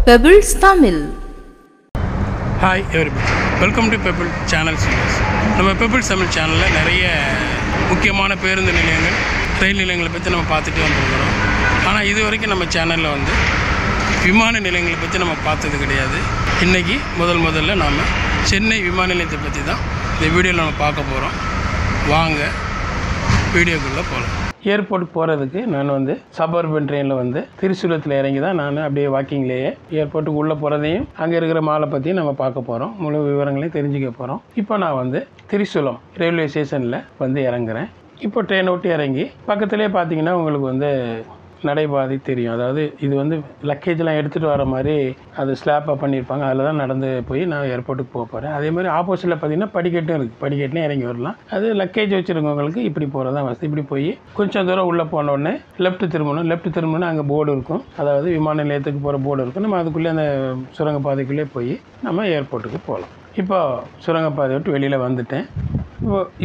Pebbles Tamil. Hi everybody, welcome to Pebbles Channel series. நம்ம Pebbles Tamil சேனல்ல நிறைய முக்கியமான பேருந்து நிலையங்கள், ரயில் நிலையங்களை பற்றி நம்ம பார்த்துட்டு வந்துருக்கிறோம். ஆனால் இது வரைக்கும் நம்ம சேனலில் வந்து விமான நிலையங்களை பற்றி நம்ம பார்த்தது கிடையாது. இன்றைக்கி முதல்ல நாம் சென்னை விமான நிலையத்தை பற்றி தான் இந்த வீடியோவில் நம்ம பார்க்க போகிறோம். வாங்க வீடியோக்குள்ளே போகலாம். ஏர்போர்ட்டுக்கு போகிறதுக்கு நான் வந்து சபர்பன் ட்ரெயினில் வந்து திருச்சூலத்தில் இறங்கி தான் நான் அப்படியே வாக்கிங்லேயே ஏர்போர்ட்டுக்கு உள்ளே போகிறதையும் அங்கே இருக்கிற மாலை பற்றியும் நம்ம பார்க்க போகிறோம். முழு விவரங்களையும் தெரிஞ்சுக்க போகிறோம். இப்போ நான் வந்து திருச்சூலம் ரயில்வே ஸ்டேஷனில் வந்து இறங்குறேன். இப்போ ட்ரெயினை விட்டு இறங்கி பக்கத்துலேயே பார்த்தீங்கன்னா உங்களுக்கு வந்து நடைபாதை தெரியும். அதாவது இது வந்து லக்கேஜெலாம் எடுத்துகிட்டு வர மாதிரி அது ஸ்லாப்பாக பண்ணியிருப்பாங்க. அதில் தான் நடந்து போய் நான் ஏர்போர்ட்டுக்கு போக போகிறேன். அதே மாதிரி ஆப்போசிட்டில் பார்த்தீங்கன்னா படிக்கட்டும் இருக்குது. படிக்கட்டுலேயும் இறங்கி வரலாம். அது லக்கேஜ் வச்சுருக்கவங்களுக்கு இப்படி போகிறது தான் வசதி. இப்படி போய் கொஞ்சம் தூரம் உள்ளே போனோடனே லெஃப்ட் திரும்பணும். அங்கே போர்டு இருக்கும். அதாவது விமான நிலையத்துக்கு போகிற போர்டு இருக்கும். நம்ம அதுக்குள்ளே அந்த சுரங்கப்பாதைக்குள்ளே போய் நம்ம ஏர்போர்ட்டுக்கு போகலாம். இப்போ சுரங்கப்பாதை விட்டு வெளியில் வந்துட்டேன்.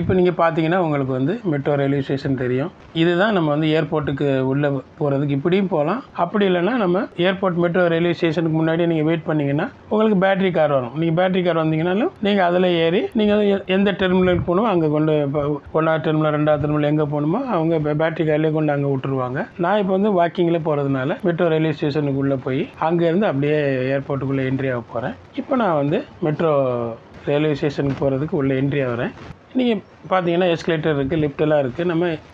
இப்போ நீங்கள் பார்த்தீங்கன்னா உங்களுக்கு வந்து மெட்ரோ ரயில்வே ஸ்டேஷன் தெரியும். இதுதான் நம்ம வந்து ஏர்போர்ட்டுக்கு உள்ளே போகிறதுக்கு இப்படியும் போகலாம். அப்படி இல்லைன்னா நம்ம ஏர்போர்ட் மெட்ரோ ரயில்வே ஸ்டேஷனுக்கு முன்னாடி நீங்கள் வெயிட் பண்ணிங்கன்னா உங்களுக்கு பேட்டரி கார் வரும். நீங்கள் பேட்டரி கார் வந்தீங்கன்னாலும் நீங்கள் அதில் ஏறி நீங்கள் எந்த டெர்மினலுக்கு போகணுமோ அங்கே கொண்டு 1வது டெர்மினல் 2வது டெர்மினல் எங்கே போகணுமோ அவங்க பேட்டரி கார்லேயே கொண்டு அங்கே விட்டுருவாங்க. நான் இப்போ வந்து வாக்கிங்கில் போகிறதுனால மெட்ரோ ரயில்வே ஸ்டேஷனுக்கு உள்ளே போய் அங்கேருந்து அப்படியே ஏர்போர்ட்டுக்குள்ளே என்ட்ரி ஆக போகிறேன். இப்போ நான் வந்து மெட்ரோ ரயில்வே ஸ்டேஷனுக்கு போகிறதுக்கு உள்ளே என்ட்ரி ஆகிறேன். நீங்கள் பார்த்தீங்கன்னா எஸ்கலேட்டர் இருக்குது, லிஃப்டெல்லாம் இருக்குது.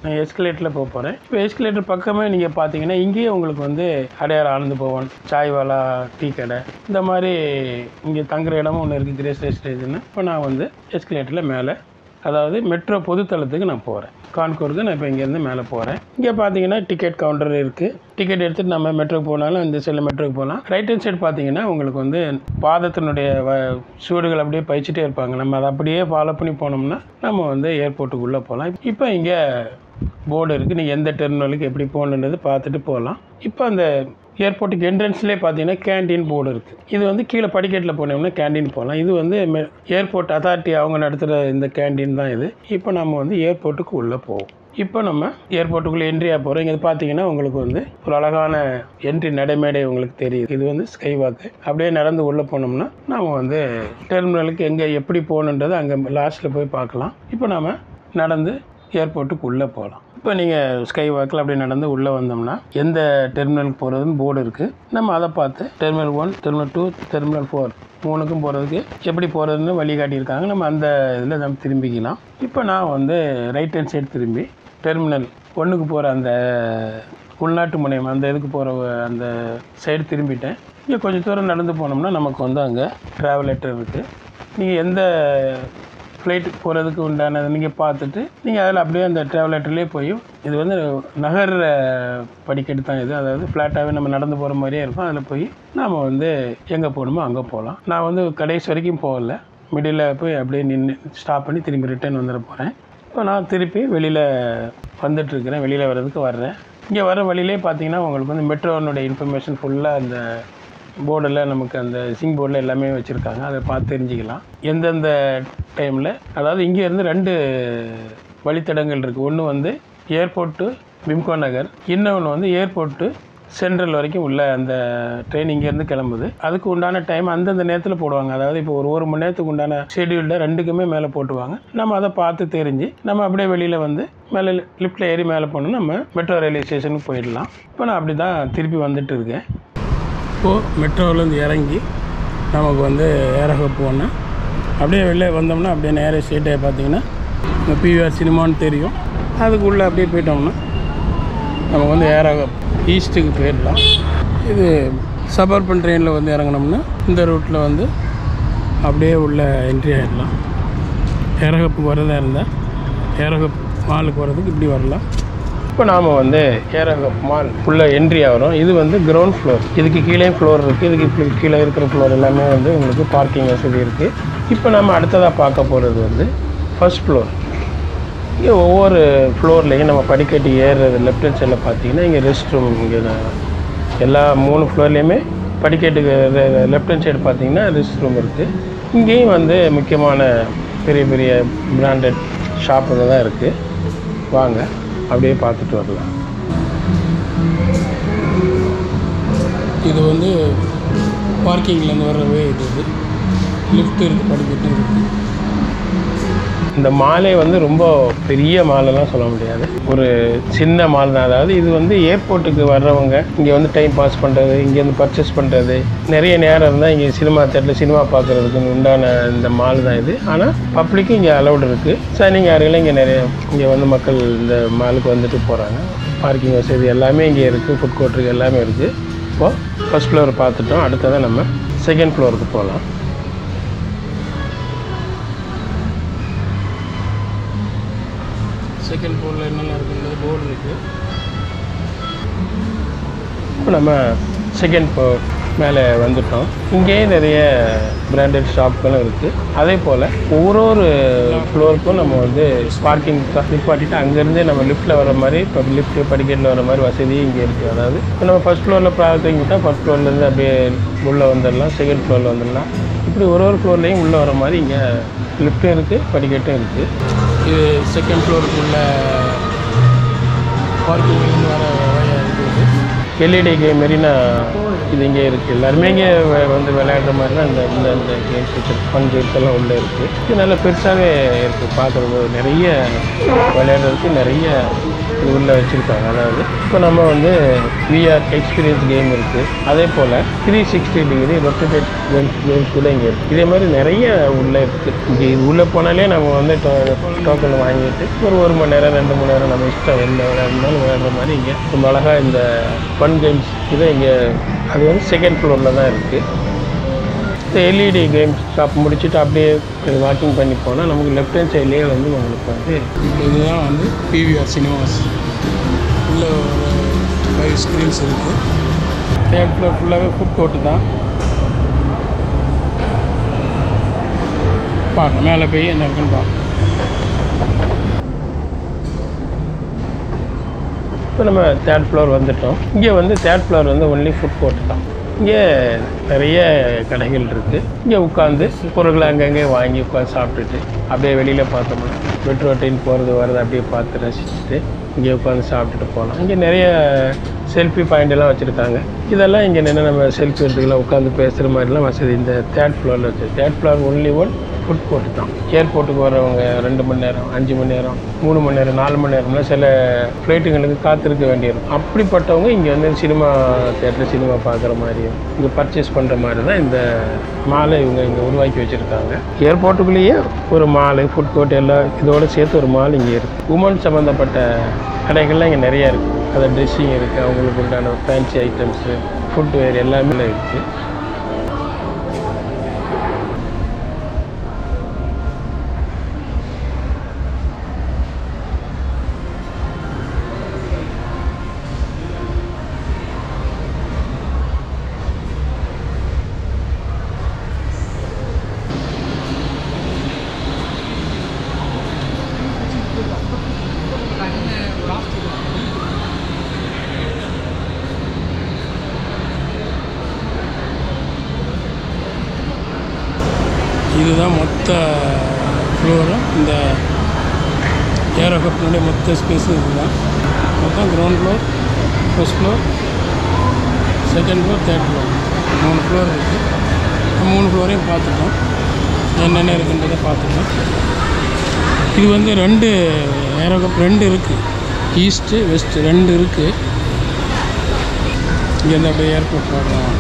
நான் எஸ்கலேட்டரில் போக போகிறேன். இப்போ எஸ்கலேட்டர் பக்கமே நீங்கள் பார்த்தீங்கன்னா இங்கேயே உங்களுக்கு வந்து அடையார் ஆனந்த பவன், சாய்வாலா, டீ கடை, இந்த மாதிரி இங்கே தங்குற இடமும் ஒன்று இருக்குது, கிரேஸ் ஸ்டேஷன். இப்போ நான் வந்து எஸ்கலேட்டரில் மேலே, அதாவது மெட்ரோ பொதுத்தளத்துக்கு நான் போகிறேன். கான்கூருக்கு நான் இப்போ இங்கேருந்து மேலே போகிறேன். இங்கே பார்த்தீங்கன்னா டிக்கெட் கவுண்டர் இருக்குது. டிக்கெட் எடுத்துகிட்டு நம்ம மெட்ரோக்கு போனாலும் இந்த சைடில் மெட்ரோக்கு போகலாம். ரைட் ஹேண்ட் சைடு பார்த்தீங்கன்னா உங்களுக்கு வந்து பாதத்தினுடைய சூடுகள் அப்படியே பயிச்சுட்டே இருப்பாங்க. நம்ம அதை அப்படியே ஃபாலோ பண்ணி போனோம்னா நம்ம வந்து ஏர்போர்ட்டுக்குள்ளே போகலாம். இப்போ இங்கே போர்டு இருக்குது. நீங்கள் எந்த டெர்மினலுக்கு எப்படி போகணுன்றது பார்த்துட்டு போகலாம். இப்போ அந்த ஏர்போர்ட்டுக்கு என்ட்ரன்ஸ்லேயே பார்த்தீங்கன்னா கேண்டீன் போர்டு இருக்குது. இது வந்து கீழே படிக்கட்டில் போனோம்னா கேண்டீன் போகலாம். இது வந்து ஏர்போர்ட் அத்தாரிட்டி அவங்க நடத்துகிற இந்த கேண்டீன் தான் இது. இப்போ நம்ம வந்து ஏர்போர்ட்டுக்கு உள்ளே போவோம். இப்போ நம்ம ஏர்போர்ட்டுக்குள்ளே என்ட்ரியாக போகிறோம். இங்கே பார்த்தீங்கன்னா உங்களுக்கு வந்து ஒரு அழகான என்ட்ரி நடைமேடை உங்களுக்கு தெரியுது. இது வந்து ஸ்கை வாக்கு. அப்படியே நடந்து உள்ளே போனோம்னா நம்ம வந்து டெர்மினலுக்கு எங்கே எப்படி போகணுன்றது அங்கே லாஸ்ட்டில் போய் பார்க்கலாம். இப்போ நம்ம நடந்து ஏர்போர்ட்டுக்கு உள்ளே போகலாம். இப்போ நீங்கள் ஸ்கை வாக்கில் அப்படியே நடந்து உள்ளே வந்தோம்னா எந்த டெர்மினலுக்கு போகிறதுன்னு போர்டு இருக்குது. நம்ம அதை பார்த்து டெர்மினல் 1, டெர்மினல் 2, டெர்மினல் 4 3க்கும் போகிறதுக்கு எப்படி போகிறதுன்னு வழி காட்டியிருக்காங்க. நம்ம அந்த இதில் நம்ம திரும்பிக்கலாம். இப்போ நான் வந்து ரைட் ஹேண்ட் சைடு திரும்பி டெர்மினல் 1க்கு போகிற அந்த உள்நாட்டு முனையம் அந்த இதுக்கு போகிற அந்த சைடு திரும்பிட்டேன். இங்கே கொஞ்சம் தூரம் நடந்து போனோம்னா நமக்கு வந்து அங்கே ட்ராவல் லெட்டர் இருக்குது. நீங்கள் எந்த ஃப்ளைட்டுக்கு போகிறதுக்கு உண்டானது நீங்கள் பார்த்துட்டு நீங்கள் அதில் அப்படியே அந்த ட்ராவல் லெட்டர்லேயே போய், இது வந்து நகர் படிக்கட்டு தான் இது. அதாவது ஃப்ளாட்டாகவே நம்ம நடந்து போகிற மாதிரியே இருக்கும். அதில் போய் நாம் வந்து எங்கே போகணுமோ அங்கே போகலாம். நான் வந்து கடைசி வரைக்கும் போகல, மிடில் போய் அப்படியே நின்று ஸ்டாப் பண்ணி திரும்பி ரிட்டர்ன் வந்துட போகிறேன். இப்போ நான் திருப்பி வெளியில் வந்துட்டுருக்கிறேன். வெளியில் வர்றேன். இங்கே வர வழியிலே பார்த்தீங்கன்னா உங்களுக்கு வந்து மெட்ரோனுடைய இன்ஃபர்மேஷன் ஃபுல்லாக அந்த போர்டில் நமக்கு அந்த சிங் போர்டில் எல்லாமே வச்சுருக்காங்க. அதை பார்த்து தெரிஞ்சுக்கலாம் எந்தெந்த டைமில். அதாவது இங்கேருந்து 2 வழித்தடங்கள் இருக்குது. ஒன்று வந்து ஏர்போர்ட் டு விம்கோ நகர், இன்னொன்று வந்து ஏர்போர்ட் டு சென்ட்ரல் வரைக்கும் உள்ள அந்த ட்ரெயின் இங்கேருந்து கிளம்புது. அதுக்கு உண்டான டைம் அந்தந்த நேரத்தில் போடுவாங்க. அதாவது இப்போ ஒரு மணி நேரத்துக்கு உண்டான ஷெடியூலில் 2க்குமே மேலே போட்டுவாங்க. நம்ம அதை பார்த்து தெரிஞ்சு நம்ம அப்படியே வெளியில் வந்து மேலே லிஃப்ட்டில் ஏறி மேலே போனோம்னா நம்ம மெட்ரோ ரயில்வே ஸ்டேஷனுக்கு போயிடலாம். இப்போ நான் அப்படி தான் திருப்பி வந்துட்டு இருக்கேன். இப்போது மெட்ரோவிலேருந்து இறங்கி நமக்கு வந்து ஏரக போனால் அப்படியே வெளியே வந்தோம்னா அப்படியே நேராக ஸ்ட்ரெயிட்டாக பார்த்தீங்கன்னா இந்த பிவிஆர் சினிமான்னு தெரியும். அதுக்குள்ளே அப்படியே போயிட்டோம்னா நமக்கு வந்து ஏரக ஈஸ்ட்டுக்கு போயிடலாம். இது சபர்பன் ட்ரெயினில் வந்து இறங்கினோம்னா இந்த ரூட்டில் வந்து அப்படியே உள்ள என்ட்ரி ஆகிடலாம். ஏரகப்புக்கு வரதா இருந்தால் ஏரகப் மாலுக்கு வர்றதுக்கு இப்படி வரலாம். இப்போ நாம் வந்து ஏரோகப் மால் உள்ள என்ட்ரி ஆகிறோம். இது வந்து கிரவுண்ட் ஃப்ளோர். இதுக்கு கீழே ஃப்ளோர் இருக்குது. இதுக்கு கீழே இருக்கிற ஃப்ளோர் எல்லாமே வந்து உங்களுக்கு பார்க்கிங் வசதி இருக்குது. இப்போ நம்ம அடுத்ததாக பார்க்க போகிறது வந்து ஃபர்ஸ்ட் ஃப்ளோர். இங்கே ஒவ்வொரு ஃப்ளோர்லேயும் நம்ம படிக்கட்டு ஏறுறது லெஃப்ட் ஹேண்ட் சைடில் பார்த்தீங்கன்னா இங்கே ரெஸ்ட் ரூம். இங்கே எல்லா 3 ஃப்ளோர்லேயுமே படிக்கட்டுக்கு லெஃப்ட் ஹேண்ட் சைடு பார்த்தீங்கன்னா ரெஸ்ட் ரூம் இருக்குது. இங்கேயும் வந்து முக்கியமான பெரிய பெரிய பிராண்டட் ஷாப்புங்க தான் இருக்குது. வாங்க அப்படியே பார்த்துட்டு வரலாம். இது வந்து பார்க்கிங்லேருந்து வர்றவே இது லிஃப்ட் இருக்குது, படிக்கட்டு இருக்குது. இந்த மாலே வந்து ரொம்ப பெரிய மாலெல்லாம் சொல்ல முடியாது, ஒரு சின்ன மால் தான். அதாவது இது வந்து ஏர்போர்ட்டுக்கு வர்றவங்க இங்கே வந்து டைம் பாஸ் பண்ணுறது, இங்கேருந்து பர்ச்சேஸ் பண்ணுறது, நிறைய நேரம் இருந்தால் இங்கே சினிமா தேட்டரில் சினிமா பார்க்குறதுக்கு உண்டான இந்த மால் தான் இது. ஆனால் பப்ளிக்கும் இங்கே அலௌடு இருக்குது. சைனிங் ஏரியாவில் இங்கே நிறைய இங்கே வந்து மக்கள் இந்த மாலுக்கு வந்துட்டு போகிறாங்க. பார்க்கிங் வசதி எல்லாமே இங்கே இருக்குது, ஃபுட் கோர்ட்டுக்கு எல்லாமே இருக்குது. இப்போது ஃபர்ஸ்ட் ஃப்ளோர் பார்த்துட்டோம். அடுத்ததான் நம்ம செகண்ட் ஃப்ளோருக்கு போகலாம். செகண்ட் ஃப்ளோரில் என்னென்ன இருக்குன்றது போர்டு இருக்குது. இப்போ நம்ம செகண்ட் ஃப்ளோர் மேலே வந்துட்டோம். இங்கேயே நிறைய பிராண்டட் ஷாப்புகளும் இருக்குது. அதே போல் ஒவ்வொரு ஃப்ளோருக்கும் நம்ம வந்து பார்க்கிங் நிப்பாட்டிட்டு அங்கேருந்தே நம்ம லிஃப்ட்டில் வர மாதிரி, இப்போ லிஃப்ட்டு படிக்கட்டில் வர மாதிரி வசதி இங்கே இருக்குது. அதாவது இப்போ நம்ம ஃபஸ்ட் ஃப்ளோரில் பார்க்கிங் விட்டால் ஃபஸ்ட் ஃப்ளோர்லேருந்து அப்படியே உள்ளே வந்துடலாம், செகண்ட் ஃப்ளோரில் வந்துடலாம். இப்படி ஒரு ஃப்ளோர்லேயும் உள்ளே வர மாதிரி இங்கே லிஃப்ட்டும் இருக்குது, படிக்கட்டும் இருக்குது. இது செகண்ட் ஃப்ளோருக்கு உள்ள பார்க்கிங்லேருந்து வர வழியாக இருக்குது. எல்இடி கேம் மெரினா இது இங்கே இருக்குது. எல்லாருமே இங்கே வந்து விளையாடுற மாதிரி தான் இந்த இந்த கேம்ஸ் வச்சுருக்கு. ஃபன் கேம்ஸ் எல்லாம் உள்ளே இருக்குது. இது நல்லா பெருசாகவே இருக்குது. பார்க்குறது நிறைய விளையாடுறதுக்கு நிறைய இது உள்ளே வச்சுருக்காங்க. அதாவது இப்போ நம்ம வந்து விஆர் எக்ஸ்பீரியன்ஸ் கேம் இருக்குது. அதே போல் 360 டிகிரி ரொட்டேட் கேம்ஸ் கூட இங்கே இருக்குது. இதே மாதிரி நிறைய உள்ளே இருக்குது. இங்கே இது உள்ளே போனாலே நம்ம வந்து டோக்கன் வாங்கிட்டு ஒரு மணி நேரம் 2 மணி நேரம் நம்ம இஷ்டம் எந்த விளையாடுனாலும் விளையாடுற மாதிரி இங்கே ரொம்ப அழகாக இந்த ஃபன் கேம்ஸ் இதை இங்கே அது வந்து செகண்ட் ஃப்ளோரில் தான் இருக்குது. இந்த எல்இடி கேம்ஸ் ஷாப் முடிச்சுட்டு அப்படியே வாக்கிங் பண்ணி போனால் நமக்கு லெஃப்ட் ஹேண்ட் சைட்லேயே வந்து உங்களுக்கு வந்து இதுதான் வந்து பிவிஆர் சினிமாஸ். உள்ள ஒரு 5 ஸ்க்ரீன்ஸ் இருக்குது. தேர்ட் ஃப்ளோர் ஃபுல்லாகவே ஃபுட் கோர்ட்டு தான். பார்க்க மேலே போய் என்ன இருக்குன்னு பார்க்க. இப்போ நம்ம தேர்ட் ஃப்ளோர் வந்துட்டோம். இங்கே வந்து தேர்ட் ஃப்ளோர் வந்து ஒன்லி ஃபுட் கோர்ட்டு தான். இங்கே நிறைய கடைகள் இருக்குது. இங்கே உட்காந்து பொருட்களை அங்கங்கே வாங்கி உட்காந்து சாப்பிட்டுட்டு அப்படியே வெளியில் பார்த்தோம்னா மெட்ரோ ட்ரெயின் போகிறது வர்றது அப்படியே பார்த்து ரசிச்சுட்டு இங்கே உட்காந்து சாப்பிட்டுட்டு போகலாம். இங்கே நிறைய செல்ஃபி பாயிண்டெல்லாம் வச்சுருக்காங்க. இதெல்லாம் இங்கே நின்று நம்ம செல்ஃபி எடுத்துக்கலாம், உட்காந்து பேசுகிற மாதிரிலாம் வசதி இந்த தேர்ட் ஃப்ளோரில் வச்சு. Third floor only food court தான். ஏர்போர்ட்டுக்கு வரவங்க 2 மணி நேரம், 5 மணி நேரம், 3 மணி நேரம், 4 மணி நேரம்லாம் சில ஃப்ளைட்டுங்களுக்கு காத்திருக்க வேண்டியிருக்கும். அப்படிப்பட்டவங்க இங்கே வந்து சினிமா தேட்டர் சினிமா பார்க்குற மாதிரியும் இங்கே பர்ச்சேஸ் பண்ணுற மாதிரி தான் இந்த மாலை இவங்க இங்கே உருவாக்கி வச்சுருக்காங்க. ஏர்போர்ட்டுக்குள்ளேயே ஒரு மால், ஃபுட் கோர்ட் எல்லாம் இதோடு சேர்த்து ஒரு மால் இங்கே இருக்குது. உமன் சம்மந்தப்பட்ட கடைகள்லாம் இங்கே நிறையா இருக்குது. அதை ட்ரெஸ்ஸிங் இருக்குது, அவங்களுக்கு உண்டான ஃபேன்சி ஐட்டம்ஸு, ஃபுட்வேர் எல்லாமே இருக்குது. இதுதான் மொத்த ஃப்ளோரும். இந்த ஏரோகப்னுடைய மொத்த ஸ்பேஸும் இதுதான். மொத்தம் ground floor, first floor, second floor, third floor, 3 floor இருக்குது. 3 ஃப்ளோரையும் பார்த்துட்டோம், என்னென்ன இருக்குன்றதை பார்த்துட்டோம். இது வந்து 2 ஏரோகப் 2 இருக்குது. ஈஸ்ட்டு வெஸ்ட்டு 2 இருக்குது. இங்கேருந்து அப்படியே ஏர்போர்ட் பார்க்கலாம்.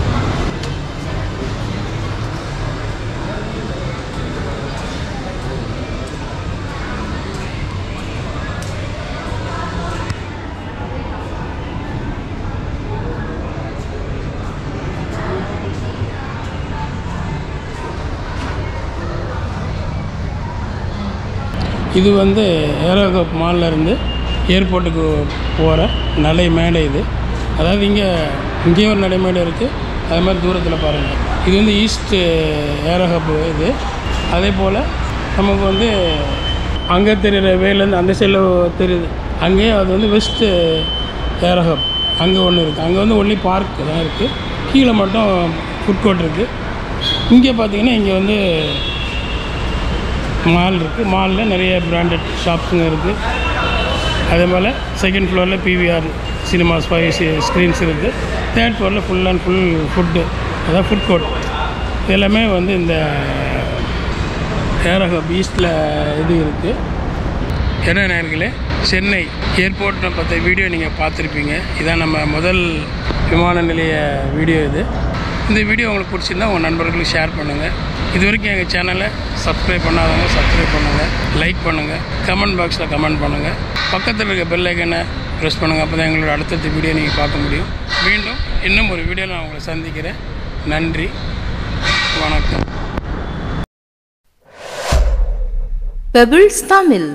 இது வந்து ஏரோகப் மால்லேருந்து ஏர்போர்ட்டுக்கு போகிற நடைமேடை இது. அதாவது இங்கேயும் ஒரு நடைமேடை இருக்குது, அதே மாதிரி தூரத்தில் பாருங்கள். இது வந்து ஈஸ்ட் ஏரோ ஹப் இது. அதே போல் நமக்கு வந்து அங்கே தெரிகிற வேலேருந்து அந்த சைடில் தெரியுது, அங்கேயே அது வந்து வெஸ்ட் ஏரோ ஹப் அங்கே ஒன்று இருக்குது. அங்கே வந்து ஒன்லி பார்க் தான் இருக்குது, கீழே மட்டும் ஃபுட் கோர்ட் இருக்குது. இங்கே பார்த்திங்கன்னா இங்கே வந்து மால் இருக்குது, மாலில் நிறைய பிராண்டட் ஷாப்ஸுங்க இருக்குது. அதே போல் செகண்ட் ஃப்ளோரில் பிவிஆர் சினிமாஸ் 5 ஸ்க்ரீன்ஸ் இருக்குது. தேர்ட் ஃப்ளோரில் ஃபுல் அண்ட் ஃபுல் ஃபுட்டு, அதாவது ஃபுட் கோர்ட். எல்லாமே வந்து இந்த ஏரோ ஹப் ஈஸ்டில் இது இருக்குது. என்ன நேயர்களே, சென்னை ஏர்போர்ட்டை பற்றிய வீடியோ நீங்கள் பார்த்துருப்பீங்க. இதான் நம்ம முதல் விமான நிலைய வீடியோ இது. இந்த வீடியோ உங்களுக்கு பிடிச்சிருந்தா உங்கள் நண்பர்களுக்கு ஷேர் பண்ணுங்கள். இது வரைக்கும் எங்கள் சேனலை சப்ஸ்கிரைப் பண்ணாதவங்க சப்ஸ்கிரைப் பண்ணுங்கள், லைக் பண்ணுங்கள், கமெண்ட் பாக்ஸில் கமெண்ட் பண்ணுங்கள், பக்கத்தில் இருக்க பெல் ஐக்கனை ப்ரெஸ் பண்ணுங்கள். அப்போ தான் எங்களோட அடுத்தடுத்த வீடியோ நீங்கள் பார்க்க முடியும். மீண்டும் இன்னும் ஒரு வீடியோவில் நான் உங்களை சந்திக்கிறேன். நன்றி, வணக்கம். Pebbles Tamil.